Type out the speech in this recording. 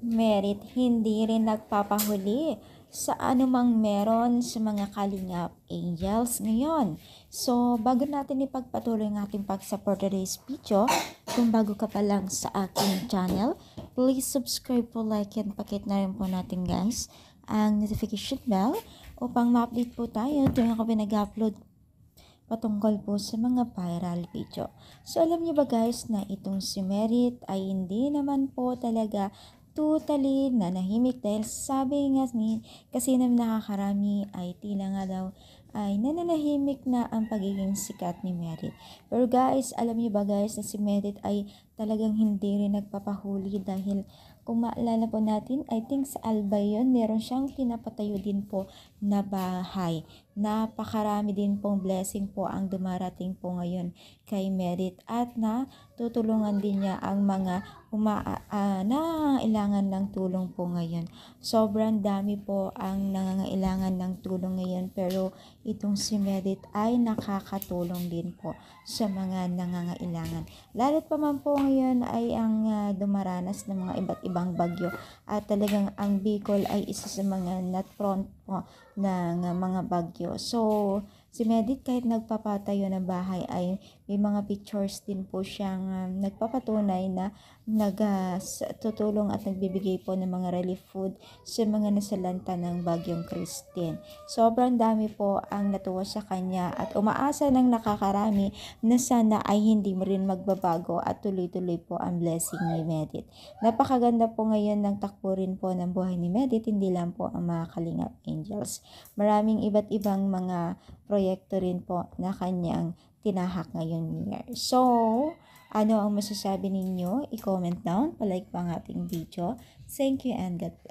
Merit hindi rin nagpapahuli sa anumang meron sa mga Kalingap Angels ngayon. So, bago natin ipagpatuloy ang ating pag-support today's video, kung bago ka pa lang sa aking channel, please subscribe po, like, and pakit na rin po natin guys ang notification bell upang ma-update po tayo tuwing ako pinag-upload patungkol po sa mga viral video. So, alam niyo ba guys na itong si Merit ay hindi naman po talaga totally nanahimik dahil sabi nga ni kasi na nakakarami ay tila nga daw ay nananahimik na ang pagiging sikat ni Merit. Pero guys, alam niyo ba guys na si Merit ay talagang hindi rin nagpapahuli dahil kung maalala po natin, I think sa Albay yun, meron siyang pinapatayo din po na bahay. Napakarami din pong blessing po ang dumarating po ngayon kay Merit at na tutulungan din niya ang mga nangangailangan ng tulong po ngayon. Sobrang dami po ang nangangailangan ng tulong ngayon pero itong si Merit ay nakakatulong din po sa mga nangangailangan. Lalo't pa man po ngayon ay ang dumaranas ng mga iba't ibang bagyo at talagang ang Bicol ay isa sa mga not prone po ng mga bagyo. So, si Merit kahit nagpapatayo ng bahay ay may mga pictures din po siyang nagpapatunay na tutulong at nagbibigay po ng mga relief food sa mga nasalanta ng bagyong Christine. Sobrang dami po ang natuwa sa kanya at umaasa ng nakakarami na sana ay hindi mo rin magbabago at tuloy-tuloy po ang blessing ni Merit. Napakaganda po ngayon ng takbo rin po ng buhay ni Merit, hindi lang po ang mga Kalingap Angels. Maraming iba't ibang mga proyekto rin po na kanyang tinahak ngayon year. So, ano ang masasabi ninyo? I-comment down, palike pa ang ating video. Thank you and God bless.